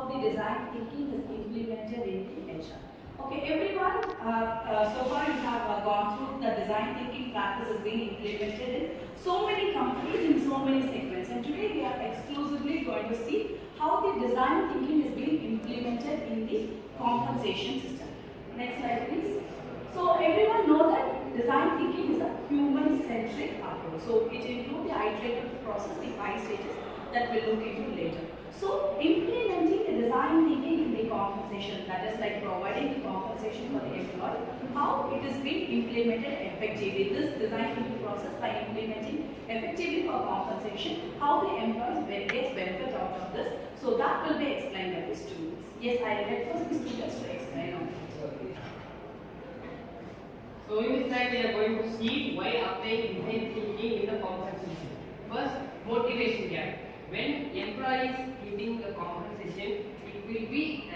how the design thinking is implemented in the HR. Okay, everyone, so far you have gone through the design thinking practices being implemented in so many companies in so many segments, and today we are exclusively going to see how the design thinking is being implemented in the compensation system. Next slide please. So everyone know that design thinking is a human-centric approach. So it includes the iterative process, the 5 stages that we'll look into later. So implementing the design thinking in the compensation, that is like providing the compensation for the employee, how it is being implemented effectively. This design thinking process by implementing effectively for compensation, how the employees gets benefit out of this. So that will be explained by the students. Yes, I request the students to explain on it. So in this slide we are going to see why applying design thinking in the compensation. First, motivation gap. When employees getting the compensation, it will be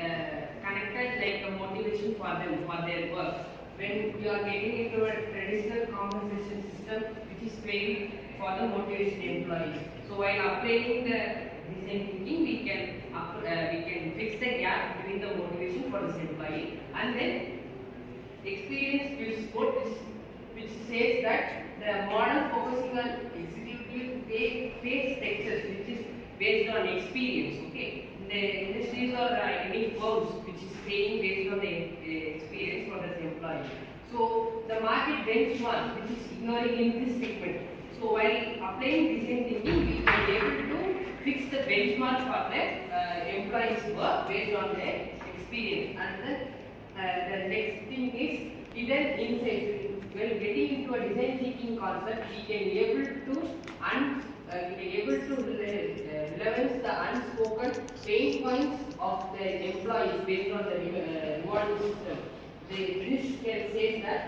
connected like a motivation for them for their work. When you are getting into a traditional compensation system which is failed for the motivation employees. So while applying the design thinking, we can fix the gap between the motivation for this employee, and then experience builds sport, which says that the model focusing on executive pay structures, which is based on experience. Okay, in the industries or any firms which is paying based on the experience for the employee. So the market benchmark, which is ignoring in this segment. So while applying design thinking, we can be able to fix the benchmark for the employees' work based on their experience. And the next thing is hidden insights. When getting into a design thinking concept, we can be able to relevance the unspoken pain points of the employees based on the rewarding system. This can say that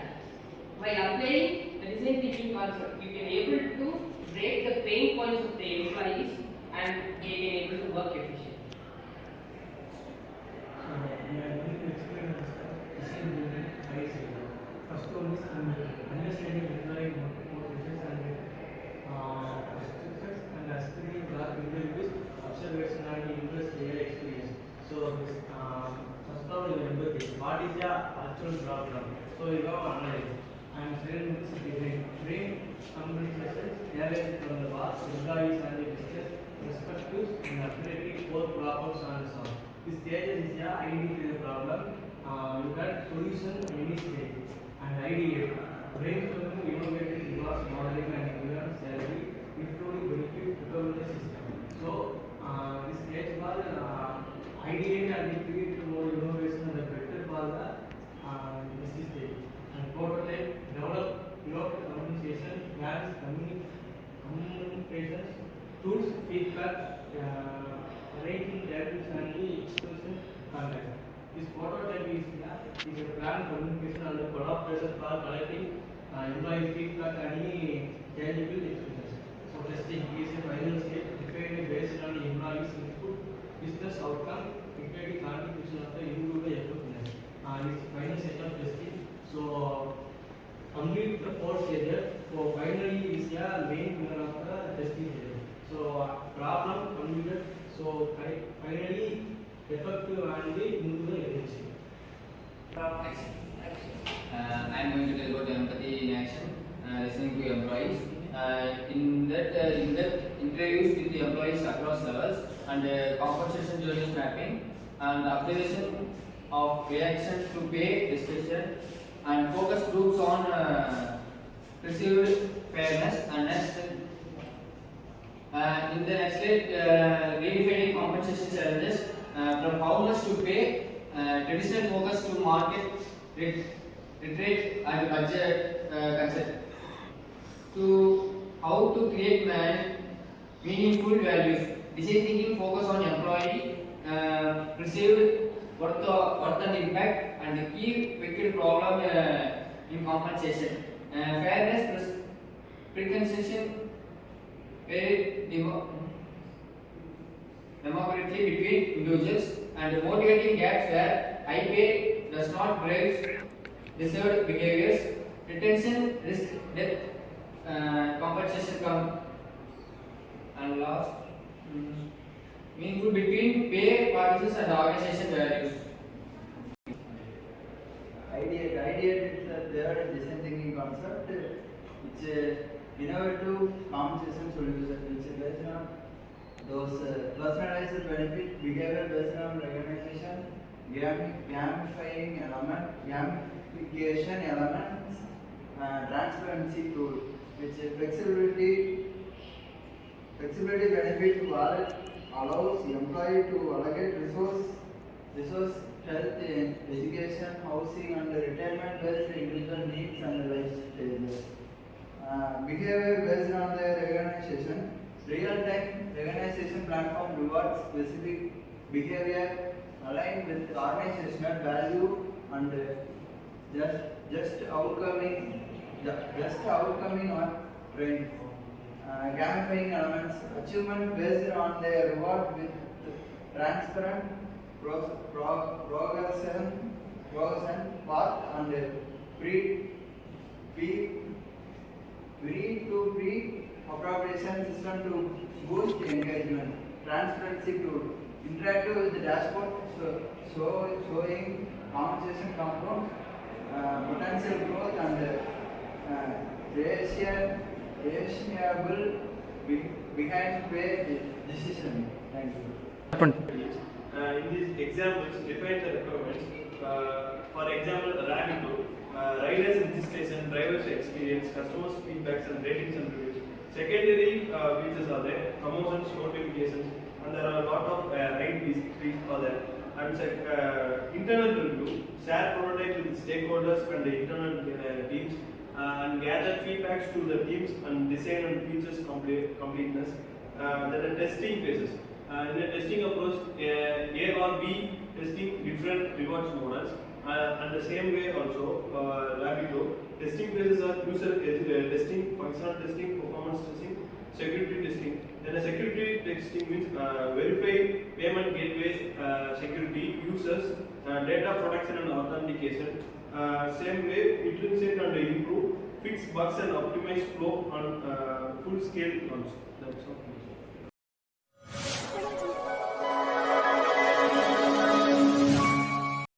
by applying the design thinking concept, you can be able to break the pain points of the employees and they can be able to work efficiently. First one is understanding employee motivations and structures, and aspiring is observation and interest their experience. So first of all, you remember this. What is the actual problem? So you have analyze. And second is design. Frame communications, analysis from the past, employees and the business perspectives, and accurately core problems and solve. This stage is the identify the problem. You got solution any stage. And ideate. Brainstorming, innovating, involves modeling and even salary, including benefit recovery system. So, this stage was ideate and create more innovation and the better was this stage. And prototype, develop communication, plans, communications, tools, feedback, rating, data, and the expression content. This prototype is a planned communication and the collaboration for collecting employee feedback and any tangible experience. So testing is a final step defined based on the employee's input, business outcome, dictating contribution of the individual effectiveness. This final set of testing. So complete the 4 stages. So finally is the main winner of the testing stage. So problem completed. So finally effective and the individual efficiency. I am going to tell about empathy in action, listening to employees. In that interviews with the employees across levels, and compensation journeys mapping, and observation of reaction to pay discussion, and focus groups on perceived fairness. And next, in the next slide, redefining compensation challenges from how much to pay. Traditional focus to market retreat and budget concept to how to create meaningful values. Design thinking focus on employee perceived worth and impact, and the key wicked problem in compensation. Fairness preconception very democratically between individuals, and motivating gaps where high pay does not drive deserved behaviors, retention, risk, death, compensation come, and last, meaningful between pay, policies and and organization values. Ideate is a third design thinking concept which innovative compensation solution which is based on those personalized benefit behavior based on recognition, gamifying element, gamification elements, transparency tool which is flexibility benefit wallet allows employee to allocate resource health, education, housing and retirement based individual needs and life stages. Behavior based on the recognition, real-time recognition platform rewards specific behavior aligned with organizational value and just outcoming or training. Gamifying elements, achievement based on the reward with transparent progression path and pre-appropriation system to boost engagement. Transparency to interact with the dashboard, showing compensation compound, potential growth and reasonable behind pay decision. Thank you. In these examples, define the requirements. For example, Rabbit, riders registration, drivers experience, customers feedbacks and ratings and reviews. Secondary features are there, promotions, notifications, and there are a lot of ride fees are there. And internal review, share prototype with stakeholders and the internal teams, and gather feedbacks to the teams and design and features completeness. Then the testing phases. In the testing approach, A or B testing different rewards models, and the same way also Rabbito. Testing phases are user testing, functional testing, performance testing, security testing. Then the security testing means verify payment gateways, security, users, data protection and authentication. Same way, iterate and improve, fix bugs and optimize flow on full scale launch. That's all.